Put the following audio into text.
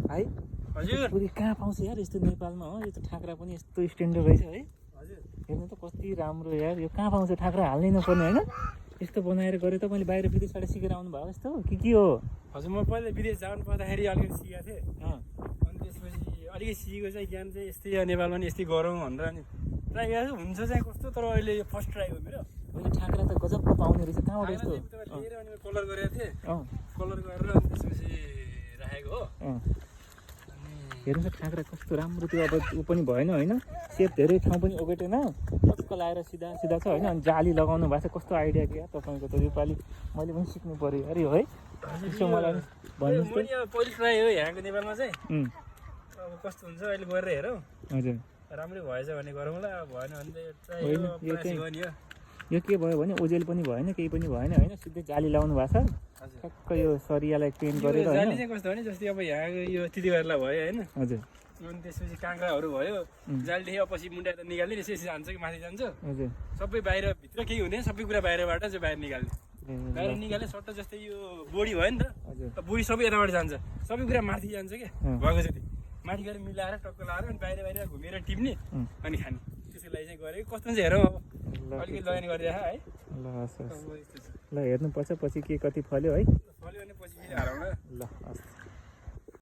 भाइ हजुर पुरै कहाँ पाउँछ यार यस्तो नेपालमा हो यस्तो ठाक्रा पनि यस्तो स्ट्यान्डर्ड रहेछ है हजुर हेर्नु त कति राम्रो यार यो कहाँ पाउँछ ठाक्रा हाल्नै नपर्ने होइन यस्तो बनाएर गरे त मैले बाहिर विदेशबाट सिकेर आउनु भयो यस्तो के हो हजुर म पहिला विदेश जानु पर्दाखेरि अलिकति सिकेको थिएँ अँ अनि त्यसपछि अलिकति सिकेको चाहिँ ज्ञान चाहिँ यस्तै नेपालमा नि यस्तै गरौँ भनेर अनि ट्राई गरेको हुन्छ चाहिँ कस्तो तर अहिले यो फर्स्ट ट्राई हो मेरो मैले ठाक्रा त गजबको पाउने रहेछ कहाँबाट यस्तो लिएर अनि कलर गरेको थिएँ अँ कलर गरेर अनि त्यसपछि राखेको हो अँ हेर्नु त ठाक्रा कस्तो राम्रो त्यो अब ऊ पनि भएन होइन सेप धेरै ठाउँ पनि ओगटेन टक्क लगाएर सिधा सिधा छ होइन अनि जाली लगाउनु भएको छ कस्तो आइडिया क्या तपाईँको त योपालि मैले पनि सिक्नु पऱ्यो अरे है यसो मलाई भन्नुहोस् म नि अब पहिलो ट्राई हो यहाँको नेपालमा चाहिँ त अब कस्तो हुन्छ अहिले गरेर हेरौँ हजुर राम्रै भएछ भने गरौँला भएन भने ट्राई होइन, हो यो प्रयास चाहिँ- हो नि हो यो के भयो भने ओजेल पनि भएन केही पनि भएन होइन सिधै जाली लगाउनु भएको छ हजुर ठक्क यो सरियालाई पेन्ट यो गरेर जाली होइन चाहिँ कस्तो भने जस्तै अब यहाँको यो तितेगरला भयो होइन हजुर अनि त्यसपछि काँक्राहरू भयो जालीदेखि अब पछि मुन्टा त निकाल्ने यसो यसो जान्छ कि माथि जान्छ हजुर सबै बाहिर भित्र केही हुँदैन सबै कुरा बाहिरबाट चाहिँ बाहिर निकाल्ने ए, बाहिर निकाल्ने सट्ट जस्तै यो बोडी भयो नि त हजुर बोडी सबै यताबाट जान्छ सबै कुरा माथि जान्छ क्या अँ। भएको जति माथि गएर मिलाएर टक्क लगाएर अनि बाहिर बाहिर घुमेर टिप्ने अँ। अनि खाने त्यसको लागि चाहिँ गरेको कस्तो चाहिँ हेरौँ अब ल अलिकति लगानी गरिराख है ल हस् हस् अब यस्तो छ ल हेर्नुपर्छ पछि के कति फल्यो है फल्यो भने पछि फेरि हारौँ न ल हस्